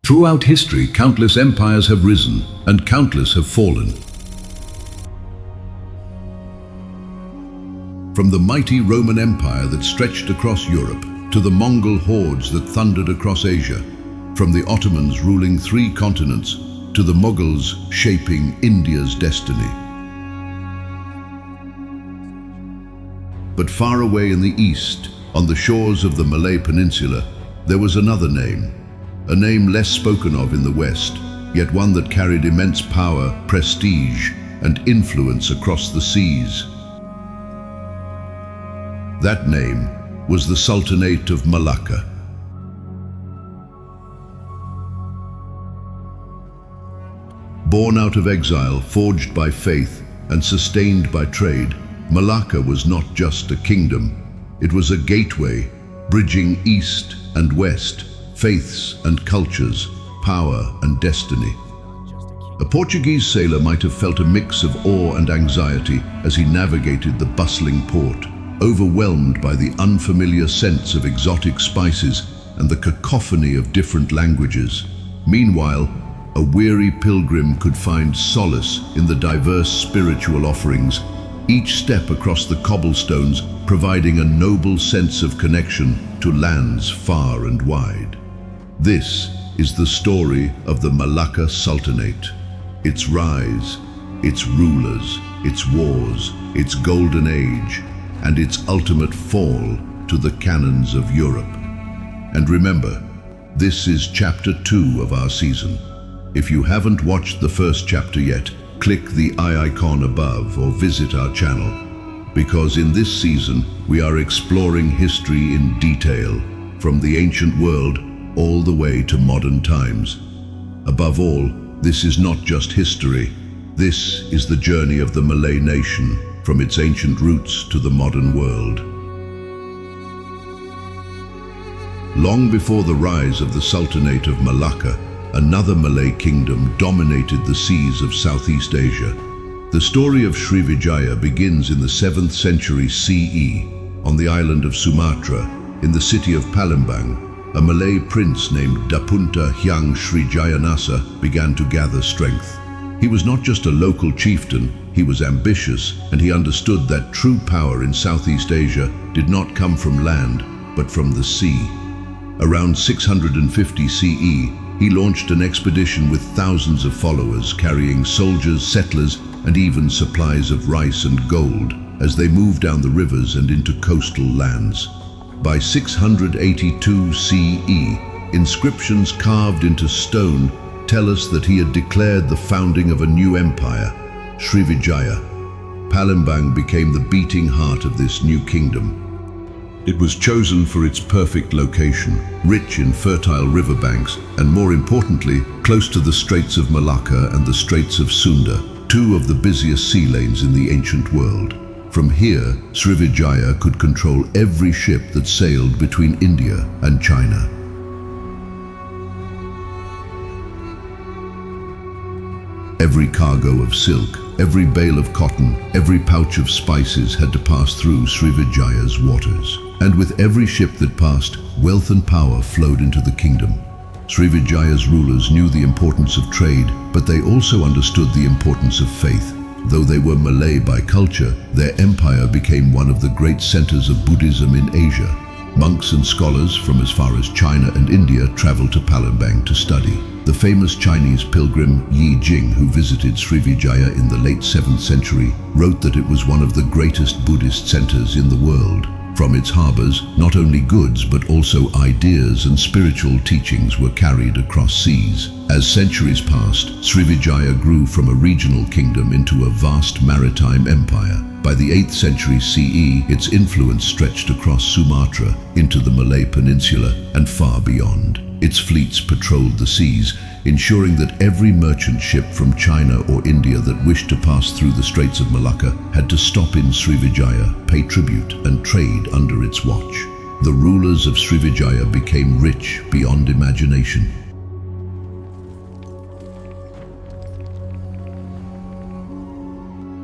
Throughout history, countless empires have risen and countless have fallen. From the mighty Roman Empire that stretched across Europe to the Mongol hordes that thundered across Asia, from the Ottomans ruling 3 continents to the Mughals shaping India's destiny. But far away in the east, on the shores of the Malay Peninsula, there was another name, a name less spoken of in the West, yet one that carried immense power, prestige, and influence across the seas. That name was the Sultanate of Malacca. Born out of exile, forged by faith, and sustained by trade, Malacca was not just a kingdom, it was a gateway, bridging east and west, faiths and cultures, power and destiny. A Portuguese sailor might have felt a mix of awe and anxiety as he navigated the bustling port, overwhelmed by the unfamiliar scents of exotic spices and the cacophony of different languages. Meanwhile, a weary pilgrim could find solace in the diverse spiritual offerings, each step across the cobblestones providing a noble sense of connection to lands far and wide. This is the story of the Malacca Sultanate, its rise, its rulers, its wars, its golden age, and its ultimate fall to the cannons of Europe. And remember, this is chapter 2 of our season. If you haven't watched the first chapter yet, click the eye icon above or visit our channel, because in this season we are exploring history in detail, from the ancient world all the way to modern times. Above all, this is not just history. This is the journey of the Malay nation, from its ancient roots to the modern world. Long before the rise of the Sultanate of Malacca, another Malay kingdom dominated the seas of Southeast Asia. The story of Sriwijaya begins in the 7th century CE, on the island of Sumatra, in the city of Palembang. A Malay prince named Dapunta Hyang Srijayanasa began to gather strength. He was not just a local chieftain, he was ambitious, and he understood that true power in Southeast Asia did not come from land, but from the sea. Around 650 CE, he launched an expedition with thousands of followers, carrying soldiers, settlers, and even supplies of rice and gold as they moved down the rivers and into coastal lands. By 682 CE, inscriptions carved into stone tell us that he had declared the founding of a new empire, Sriwijaya. Palembang became the beating heart of this new kingdom. It was chosen for its perfect location, rich in fertile riverbanks, and more importantly, close to the Straits of Malacca and the Straits of Sunda, 2 of the busiest sea lanes in the ancient world. From here, Sriwijaya could control every ship that sailed between India and China. Every cargo of silk, every bale of cotton, every pouch of spices had to pass through Srivijaya's waters. And with every ship that passed, wealth and power flowed into the kingdom. Srivijaya's rulers knew the importance of trade, but they also understood the importance of faith. Though they were Malay by culture, their empire became one of the great centers of Buddhism in Asia. Monks and scholars from as far as China and India traveled to Palembang to study. The famous Chinese pilgrim Yi Jing, who visited Sriwijaya in the late 7th century, wrote that it was one of the greatest Buddhist centers in the world. From its harbors, not only goods but also ideas and spiritual teachings were carried across seas. As centuries passed, Sriwijaya grew from a regional kingdom into a vast maritime empire. By the 8th century CE, its influence stretched across Sumatra into the Malay Peninsula and far beyond. Its fleets patrolled the seas, ensuring that every merchant ship from China or India that wished to pass through the Straits of Malacca had to stop in Sriwijaya, pay tribute, and trade under its watch. The rulers of Sriwijaya became rich beyond imagination.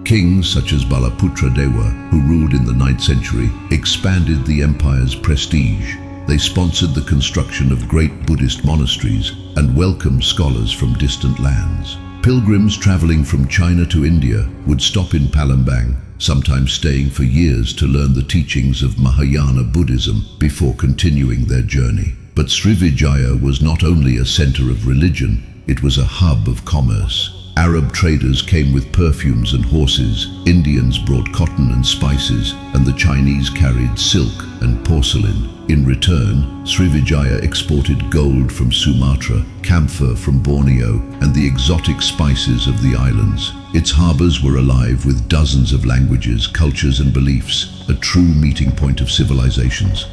Kings such as Balaputra Dewa, who ruled in the 9th century, expanded the empire's prestige. They sponsored the construction of great Buddhist monasteries and welcomed scholars from distant lands. Pilgrims traveling from China to India would stop in Palembang, sometimes staying for years to learn the teachings of Mahayana Buddhism before continuing their journey. But Srivijaya was not only a center of religion, it was a hub of commerce. Arab traders came with perfumes and horses, Indians brought cotton and spices, and the Chinese carried silk and porcelain. In return, Srivijaya exported gold from Sumatra, camphor from Borneo, and the exotic spices of the islands. Its harbors were alive with dozens of languages, cultures, and beliefs, a true meeting point of civilizations.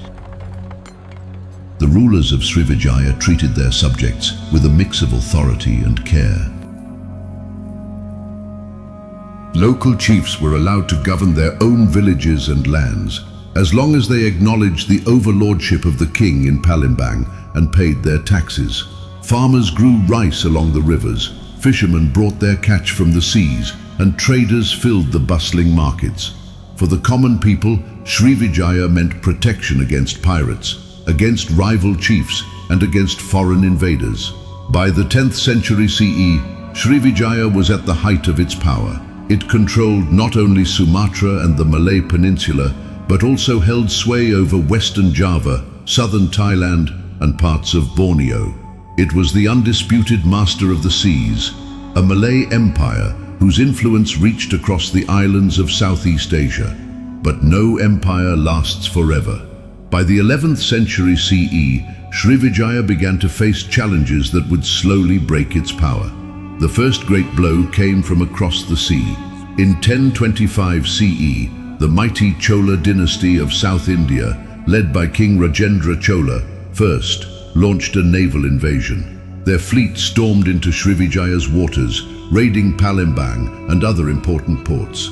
The rulers of Srivijaya treated their subjects with a mix of authority and care. Local chiefs were allowed to govern their own villages and lands, as long as they acknowledged the overlordship of the king in Palembang and paid their taxes. Farmers grew rice along the rivers, fishermen brought their catch from the seas, and traders filled the bustling markets. For the common people, Srivijaya meant protection against pirates, against rival chiefs, and against foreign invaders. By the 10th century CE, Srivijaya was at the height of its power. It controlled not only Sumatra and the Malay Peninsula, but also held sway over western Java, southern Thailand, and parts of Borneo. It was the undisputed master of the seas, a Malay empire whose influence reached across the islands of Southeast Asia. But no empire lasts forever. By the 11th century CE, Srivijaya began to face challenges that would slowly break its power. The first great blow came from across the sea. In 1025 CE, the mighty Chola dynasty of South India, led by King Rajendra Chola, first launched a naval invasion. Their fleet stormed into Srivijaya's waters, raiding Palembang and other important ports.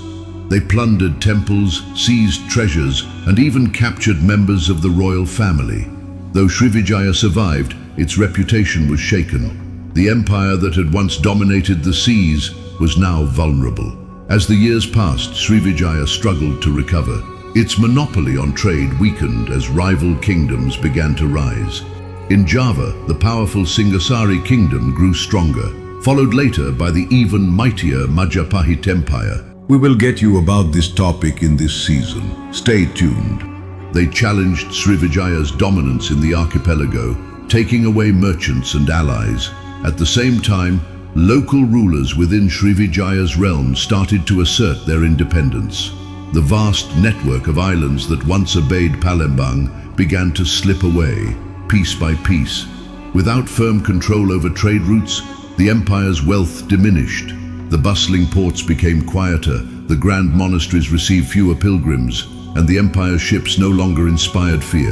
They plundered temples, seized treasures, and even captured members of the royal family. Though Srivijaya survived, its reputation was shaken. The empire that had once dominated the seas was now vulnerable. As the years passed, Srivijaya struggled to recover. Its monopoly on trade weakened as rival kingdoms began to rise. In Java, the powerful Singasari kingdom grew stronger, followed later by the even mightier Majapahit Empire. We will get you about this topic in this season. Stay tuned. They challenged Srivijaya's dominance in the archipelago, taking away merchants and allies. At the same time, local rulers within Srivijaya's realm started to assert their independence. The vast network of islands that once obeyed Palembang began to slip away, piece by piece. Without firm control over trade routes, the empire's wealth diminished. The bustling ports became quieter, the grand monasteries received fewer pilgrims, and the empire's ships no longer inspired fear.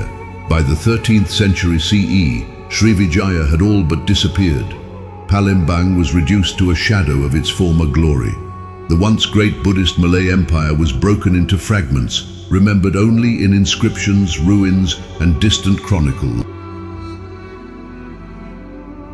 By the 13th century CE, Srivijaya had all but disappeared. Palembang was reduced to a shadow of its former glory. The once great Buddhist Malay Empire was broken into fragments, remembered only in inscriptions, ruins, and distant chronicles.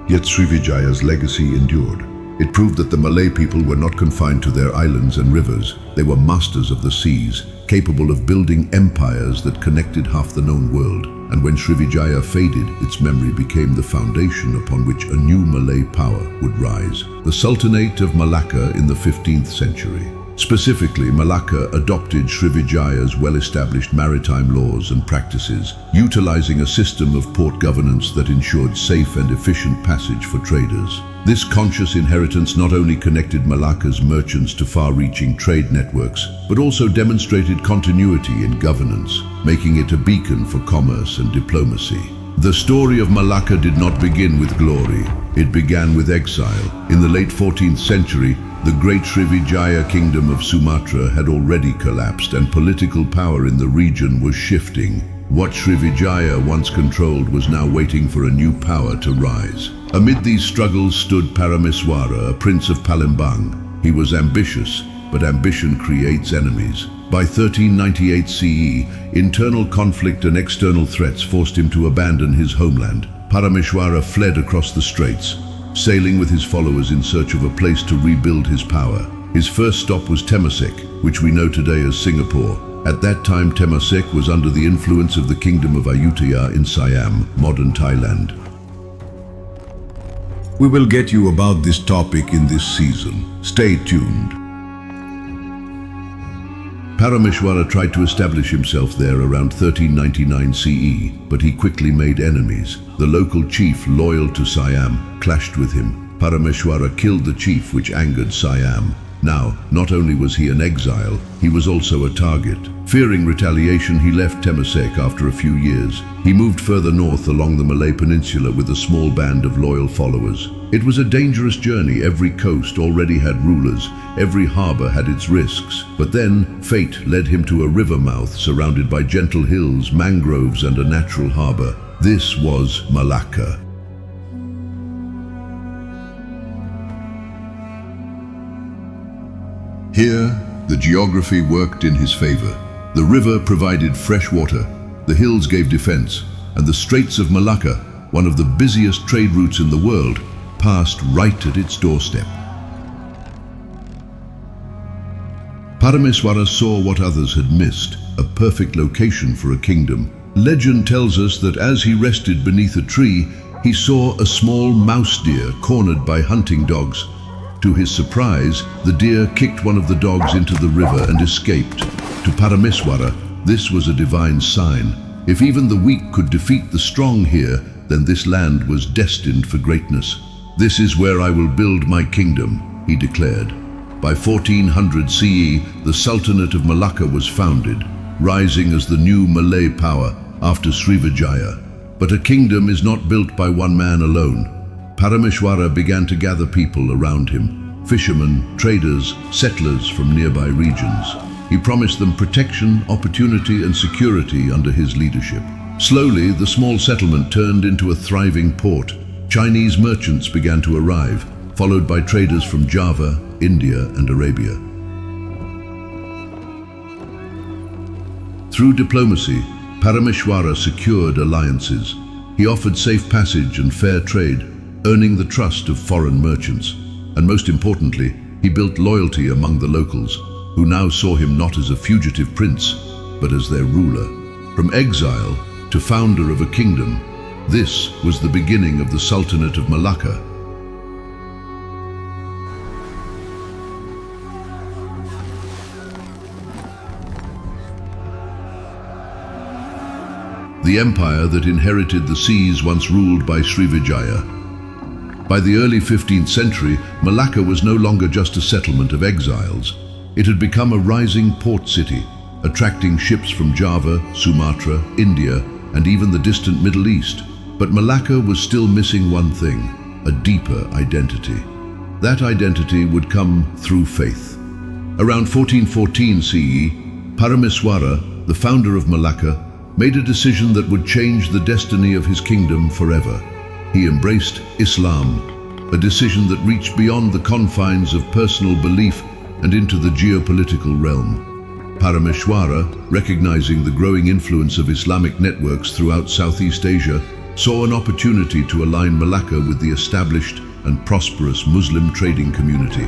Yet Srivijaya's legacy endured. It proved that the Malay people were not confined to their islands and rivers. They were masters of the seas, capable of building empires that connected half the known world. And when Srivijaya faded, its memory became the foundation upon which a new Malay power would rise. The Sultanate of Malacca in the 15th century. Specifically, Malacca adopted Srivijaya's well-established maritime laws and practices, utilizing a system of port governance that ensured safe and efficient passage for traders. This conscious inheritance not only connected Malacca's merchants to far-reaching trade networks, but also demonstrated continuity in governance, making it a beacon for commerce and diplomacy. The story of Malacca did not begin with glory. It began with exile. In the late 14th century, the great Srivijaya kingdom of Sumatra had already collapsed, and political power in the region was shifting. What Srivijaya once controlled was now waiting for a new power to rise. Amid these struggles stood Parameswara, a prince of Palembang. He was ambitious, but ambition creates enemies. By 1398 CE, internal conflict and external threats forced him to abandon his homeland. Parameswara fled across the straits, sailing with his followers in search of a place to rebuild his power. His first stop was Temasek, which we know today as Singapore. At that time, Temasek was under the influence of the Kingdom of Ayutthaya in Siam, modern Thailand. We will get you about this topic in this season. Stay tuned. Parameswara tried to establish himself there around 1399 CE, but he quickly made enemies. The local chief, loyal to Siam, clashed with him. Parameswara killed the chief, which angered Siam. Now, not only was he an exile, he was also a target. Fearing retaliation, he left Temasek after a few years. He moved further north along the Malay Peninsula with a small band of loyal followers. It was a dangerous journey. Every coast already had rulers. Every harbor had its risks. But then, fate led him to a river mouth surrounded by gentle hills, mangroves, and a natural harbor. This was Malacca. Here, the geography worked in his favor. The river provided fresh water, the hills gave defense, and the Straits of Malacca, one of the busiest trade routes in the world, passed right at its doorstep. Parameswara saw what others had missed, a perfect location for a kingdom. Legend tells us that as he rested beneath a tree, he saw a small mouse deer cornered by hunting dogs. To his surprise, the deer kicked one of the dogs into the river and escaped. To Parameswara, this was a divine sign. If even the weak could defeat the strong here, then this land was destined for greatness. "This is where I will build my kingdom," he declared. By 1400 CE, the Sultanate of Malacca was founded, rising as the new Malay power after Srivijaya. But a kingdom is not built by one man alone. Parameswara began to gather people around him, fishermen, traders, settlers from nearby regions. He promised them protection, opportunity, and security under his leadership. Slowly, the small settlement turned into a thriving port. Chinese merchants began to arrive, followed by traders from Java, India, and Arabia. Through diplomacy, Parameswara secured alliances. He offered safe passage and fair trade, earning the trust of foreign merchants. And most importantly, he built loyalty among the locals, who now saw him not as a fugitive prince, but as their ruler. From exile to founder of a kingdom, this was the beginning of the Sultanate of Malacca. The empire that inherited the seas once ruled by Srivijaya. By the early 15th century, Malacca was no longer just a settlement of exiles. It had become a rising port city, attracting ships from Java, Sumatra, India, and even the distant Middle East. But Malacca was still missing one thing, a deeper identity. That identity would come through faith. Around 1414 CE, Parameswara, the founder of Malacca, made a decision that would change the destiny of his kingdom forever. He embraced Islam, a decision that reached beyond the confines of personal belief and into the geopolitical realm. Parameswara, recognizing the growing influence of Islamic networks throughout Southeast Asia, saw an opportunity to align Malacca with the established and prosperous Muslim trading community.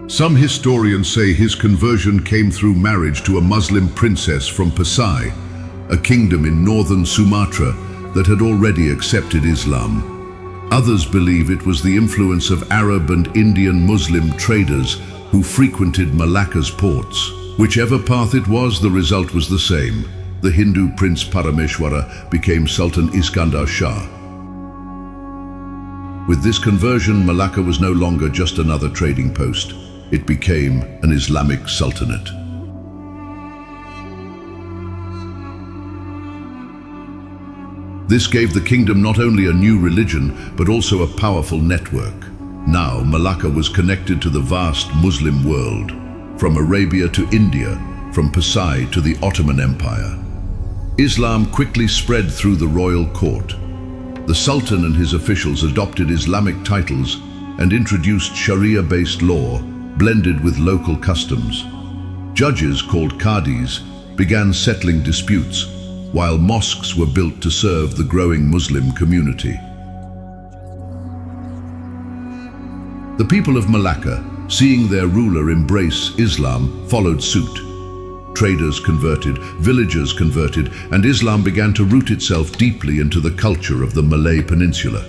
Some historians say his conversion came through marriage to a Muslim princess from Pasai, a kingdom in northern Sumatra that had already accepted Islam. Others believe it was the influence of Arab and Indian Muslim traders who frequented Malacca's ports. Whichever path it was, the result was the same. The Hindu prince Parameswara became Sultan Iskandar Shah. With this conversion, Malacca was no longer just another trading post. It became an Islamic sultanate. This gave the kingdom not only a new religion, but also a powerful network. Now, Malacca was connected to the vast Muslim world, from Arabia to India, from Pasai to the Ottoman Empire. Islam quickly spread through the royal court. The Sultan and his officials adopted Islamic titles and introduced Sharia-based law, blended with local customs. Judges, called qadis, began settling disputes, while mosques were built to serve the growing Muslim community. The people of Malacca, seeing their ruler embrace Islam, followed suit. Traders converted, villagers converted, and Islam began to root itself deeply into the culture of the Malay Peninsula.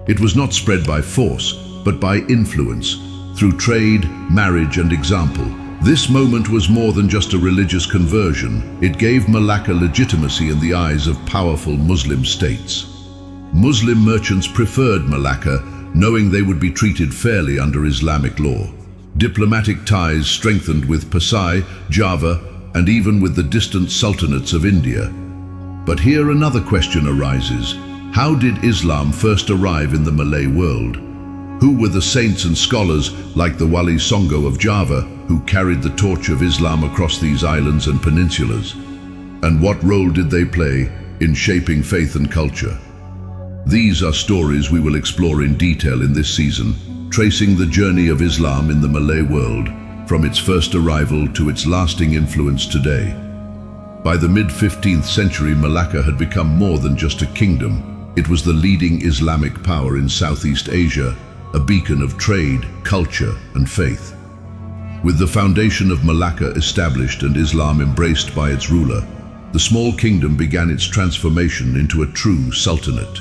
It was not spread by force, but by influence, through trade, marriage, and example. This moment was more than just a religious conversion. It gave Malacca legitimacy in the eyes of powerful Muslim states. Muslim merchants preferred Malacca, knowing they would be treated fairly under Islamic law. Diplomatic ties strengthened with Pasai, Java, and even with the distant sultanates of India. But here another question arises. How did Islam first arrive in the Malay world? Who were the saints and scholars like the Wali Songo of Java who carried the torch of Islam across these islands and peninsulas? And what role did they play in shaping faith and culture? These are stories we will explore in detail in this season, tracing the journey of Islam in the Malay world, from its first arrival to its lasting influence today. By the mid-15th century, Malacca had become more than just a kingdom. It was the leading Islamic power in Southeast Asia, a beacon of trade, culture, and faith. With the foundation of Malacca established and Islam embraced by its ruler, the small kingdom began its transformation into a true sultanate.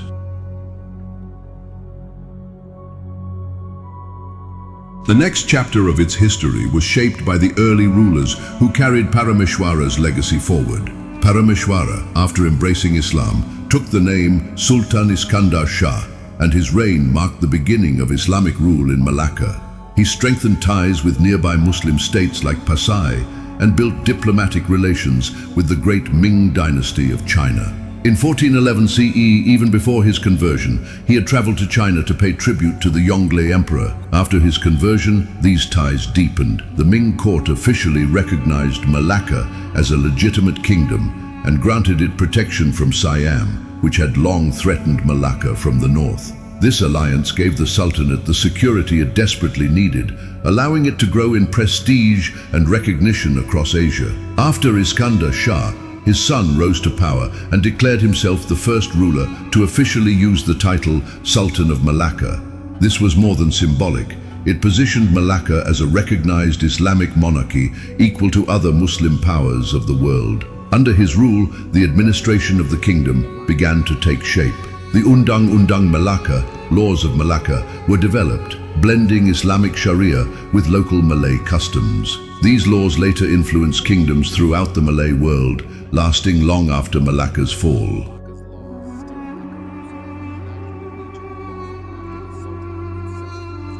The next chapter of its history was shaped by the early rulers who carried Parameswara's legacy forward. Parameswara, after embracing Islam, took the name Sultan Mansur Shah, and his reign marked the beginning of Islamic rule in Malacca. He strengthened ties with nearby Muslim states like Pasai and built diplomatic relations with the great Ming dynasty of China. In 1411 CE, even before his conversion, he had traveled to China to pay tribute to the Yongle Emperor. After his conversion, these ties deepened. The Ming court officially recognized Malacca as a legitimate kingdom and granted it protection from Siam, which had long threatened Malacca from the north. This alliance gave the Sultanate the security it desperately needed, allowing it to grow in prestige and recognition across Asia. After Iskandar Shah, his son rose to power and declared himself the first ruler to officially use the title Sultan of Malacca. This was more than symbolic. It positioned Malacca as a recognized Islamic monarchy equal to other Muslim powers of the world. Under his rule, the administration of the kingdom began to take shape. The Undang-Undang Malacca, laws of Malacca, were developed, blending Islamic Sharia with local Malay customs. These laws later influenced kingdoms throughout the Malay world, lasting long after Malacca's fall.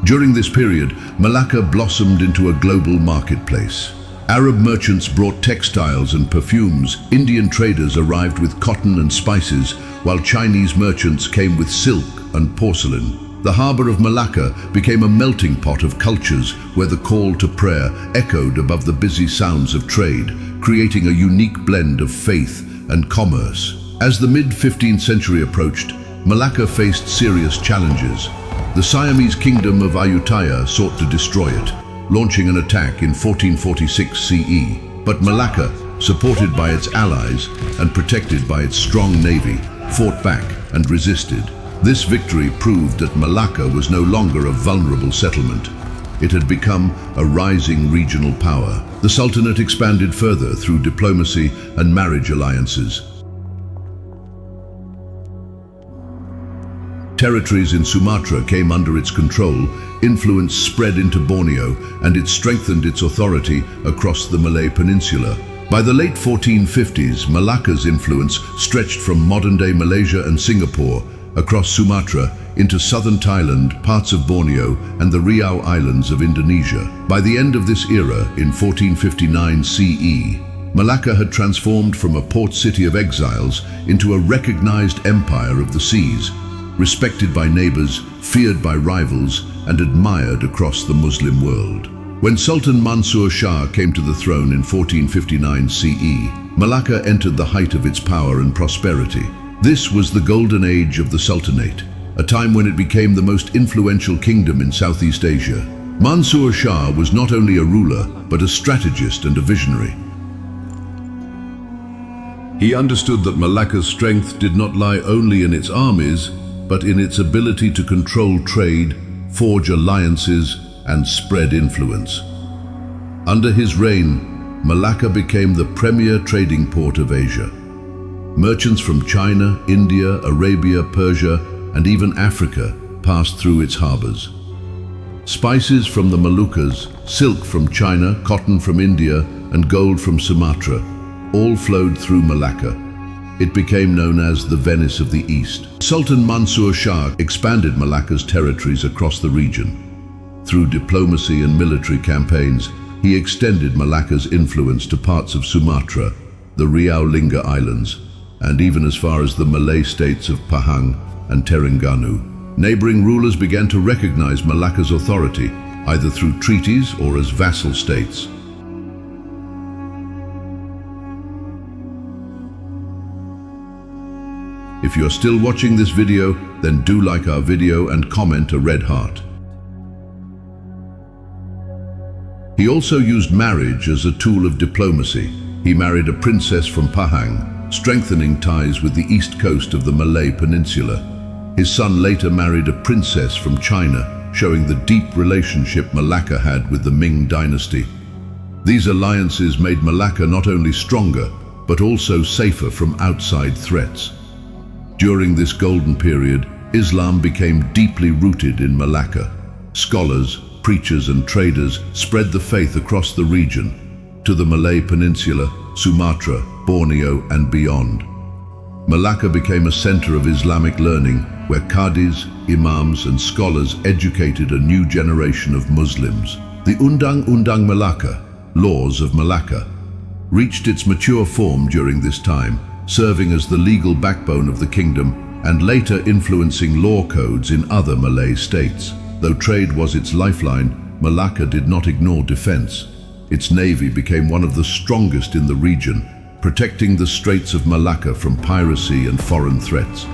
During this period, Malacca blossomed into a global marketplace. Arab merchants brought textiles and perfumes, Indian traders arrived with cotton and spices, while Chinese merchants came with silk and porcelain. The harbor of Malacca became a melting pot of cultures where the call to prayer echoed above the busy sounds of trade, creating a unique blend of faith and commerce. As the mid-15th century approached, Malacca faced serious challenges. The Siamese kingdom of Ayutthaya sought to destroy it, launching an attack in 1446 CE. But Malacca, supported by its allies and protected by its strong navy, fought back and resisted. This victory proved that Malacca was no longer a vulnerable settlement. It had become a rising regional power. The Sultanate expanded further through diplomacy and marriage alliances. Territories in Sumatra came under its control, influence spread into Borneo, and it strengthened its authority across the Malay Peninsula. By the late 1450s, Malacca's influence stretched from modern-day Malaysia and Singapore, across Sumatra, into southern Thailand, parts of Borneo, and the Riau Islands of Indonesia. By the end of this era, in 1459 CE, Malacca had transformed from a port city of exiles into a recognized empire of the seas, respected by neighbors, feared by rivals, and admired across the Muslim world. When Sultan Mansur Shah came to the throne in 1459 CE, Malacca entered the height of its power and prosperity. This was the golden age of the Sultanate, a time when it became the most influential kingdom in Southeast Asia. Mansur Shah was not only a ruler, but a strategist and a visionary. He understood that Malacca's strength did not lie only in its armies, but in its ability to control trade, forge alliances, and spread influence. Under his reign, Malacca became the premier trading port of Asia. Merchants from China, India, Arabia, Persia, and even Africa passed through its harbors. Spices from the Moluccas, silk from China, cotton from India, and gold from Sumatra all flowed through Malacca. It became known as the Venice of the East. Sultan Mansur Shah expanded Malacca's territories across the region. Through diplomacy and military campaigns, he extended Malacca's influence to parts of Sumatra, the Riau Lingga Islands, and even as far as the Malay states of Pahang and Terengganu. Neighboring rulers began to recognize Malacca's authority, either through treaties or as vassal states. If you're still watching this video, then do like our video and comment a red heart. He also used marriage as a tool of diplomacy. He married a princess from Pahang, strengthening ties with the east coast of the Malay Peninsula. His son later married a princess from China, showing the deep relationship Malacca had with the Ming dynasty. These alliances made Malacca not only stronger, but also safer from outside threats. During this golden period, Islam became deeply rooted in Malacca. Scholars, preachers, and traders spread the faith across the region, to the Malay Peninsula, Sumatra, Borneo, and beyond. Malacca became a center of Islamic learning, where qadis, imams, and scholars educated a new generation of Muslims. The Undang-Undang Malacca, Laws of Malacca, reached its mature form during this time, serving as the legal backbone of the kingdom and later influencing law codes in other Malay states. Though trade was its lifeline, Malacca did not ignore defense. Its navy became one of the strongest in the region, protecting the Straits of Malacca from piracy and foreign threats.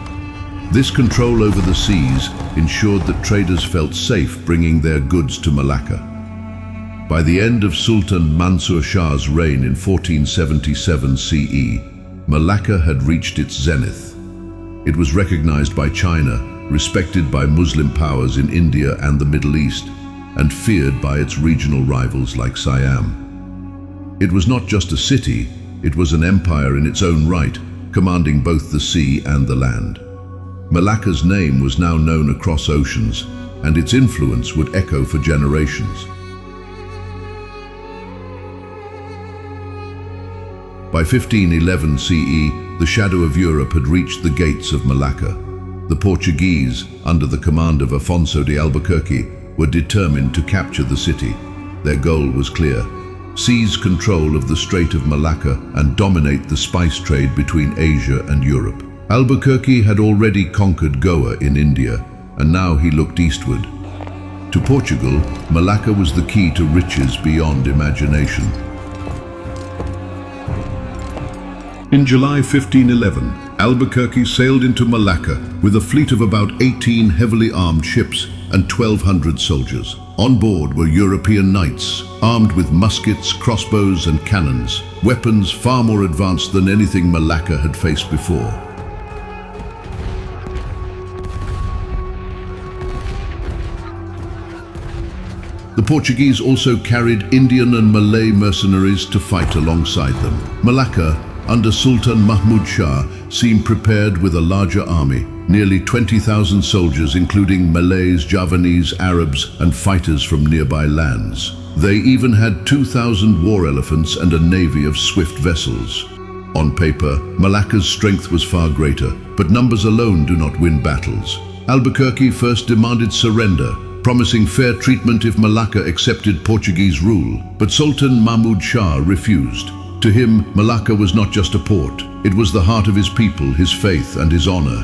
This control over the seas ensured that traders felt safe bringing their goods to Malacca. By the end of Sultan Mansur Shah's reign in 1477 CE, Malacca had reached its zenith. It was recognized by China, respected by Muslim powers in India and the Middle East, and feared by its regional rivals like Siam. It was not just a city, it was an empire in its own right, commanding both the sea and the land. Malacca's name was now known across oceans, and its influence would echo for generations. By 1511 CE, the shadow of Europe had reached the gates of Malacca. The Portuguese, under the command of Afonso de Albuquerque, were determined to capture the city. Their goal was clear: seize control of the Strait of Malacca and dominate the spice trade between Asia and Europe. Albuquerque had already conquered Goa in India, and now he looked eastward. To Portugal, Malacca was the key to riches beyond imagination. In July 1511, Albuquerque sailed into Malacca with a fleet of about 18 heavily armed ships and 1,200 soldiers. On board were European knights, armed with muskets, crossbows, and cannons, weapons far more advanced than anything Malacca had faced before. The Portuguese also carried Indian and Malay mercenaries to fight alongside them. Malacca, under Sultan Mahmud Shah, seemed prepared with a larger army, nearly 20,000 soldiers including Malays, Javanese, Arabs, and fighters from nearby lands. They even had 2,000 war elephants and a navy of swift vessels. On paper, Malacca's strength was far greater, but numbers alone do not win battles. Albuquerque first demanded surrender, promising fair treatment if Malacca accepted Portuguese rule, but Sultan Mahmud Shah refused. To him, Malacca was not just a port, it was the heart of his people, his faith, and his honor.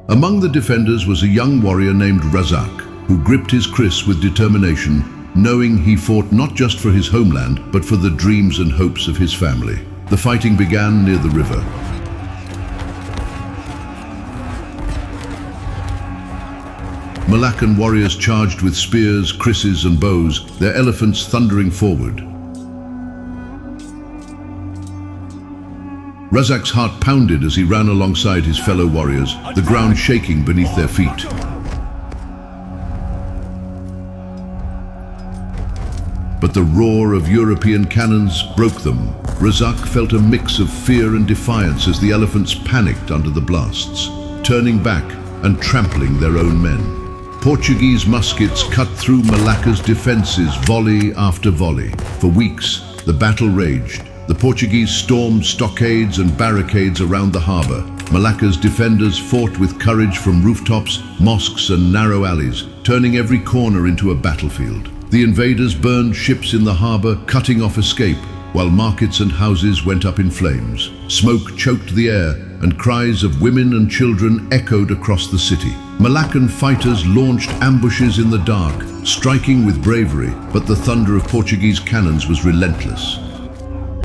Among the defenders was a young warrior named Razak, who gripped his kris with determination, knowing he fought not just for his homeland, but for the dreams and hopes of his family. The fighting began near the river. Malaccan warriors charged with spears, krisses, and bows, their elephants thundering forward. Razak's heart pounded as he ran alongside his fellow warriors, the ground shaking beneath their feet. but the roar of European cannons broke them. Razak felt a mix of fear and defiance as the elephants panicked under the blasts, turning back and trampling their own men. Portuguese muskets cut through Malacca's defenses, volley after volley. For weeks, the battle raged. The Portuguese stormed stockades and barricades around the harbor. Malacca's defenders fought with courage from rooftops, mosques and narrow alleys, turning every corner into a battlefield. The invaders burned ships in the harbor, cutting off escape, while markets and houses went up in flames. Smoke choked the air, and cries of women and children echoed across the city. Malaccan fighters launched ambushes in the dark, striking with bravery, but the thunder of Portuguese cannons was relentless.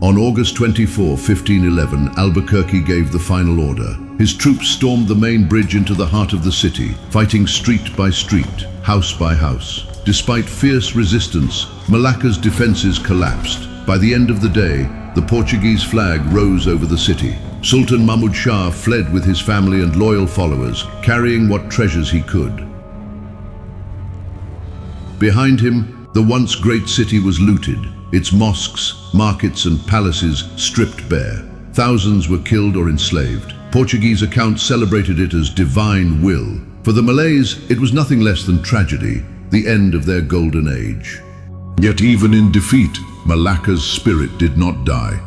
On August 24, 1511, Albuquerque gave the final order. His troops stormed the main bridge into the heart of the city, fighting street by street, house by house. Despite fierce resistance, Malacca's defenses collapsed. By the end of the day, the Portuguese flag rose over the city. Sultan Mansur Shah fled with his family and loyal followers, carrying what treasures he could. Behind him, the once great city was looted, its mosques, markets and palaces stripped bare. Thousands were killed or enslaved. Portuguese accounts celebrated it as divine will. For the Malays, it was nothing less than tragedy, the end of their golden age. Yet even in defeat, Malacca's spirit did not die.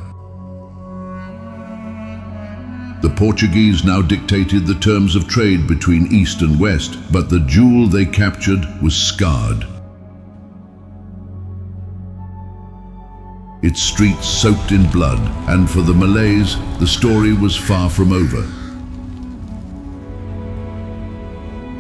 The Portuguese now dictated the terms of trade between East and West, but the jewel they captured was scarred. Its streets soaked in blood, and for the Malays, the story was far from over.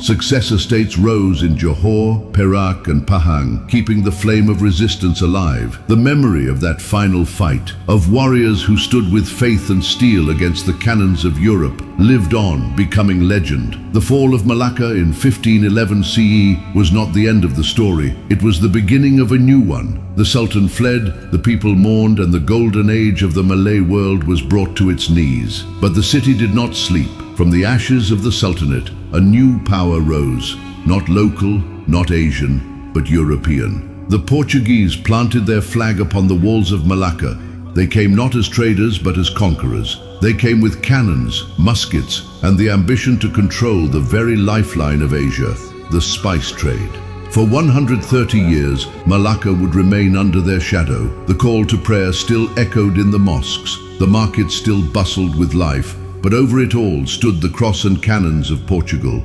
Successor states rose in Johor, Perak and Pahang, keeping the flame of resistance alive. The memory of that final fight, of warriors who stood with faith and steel against the cannons of Europe, lived on, becoming legend. The fall of Malacca in 1511 CE was not the end of the story. It was the beginning of a new one. The Sultan fled, the people mourned, and the golden age of the Malay world was brought to its knees. But the city did not sleep. From the ashes of the Sultanate, a new power rose, not local, not Asian, but European. The Portuguese planted their flag upon the walls of Malacca. They came not as traders, but as conquerors. They came with cannons, muskets, and the ambition to control the very lifeline of Asia, the spice trade. For 130 years, Malacca would remain under their shadow. The call to prayer still echoed in the mosques. The markets still bustled with life. But over it all stood the cross and cannons of Portugal.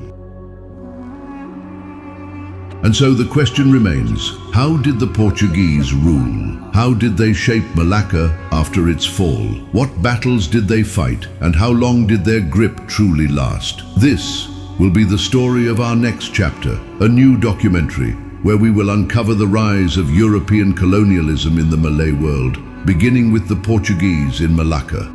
And so the question remains, how did the Portuguese rule? How did they shape Malacca after its fall? What battles did they fight, and how long did their grip truly last? This will be the story of our next chapter, a new documentary, where we will uncover the rise of European colonialism in the Malay world, beginning with the Portuguese in Malacca.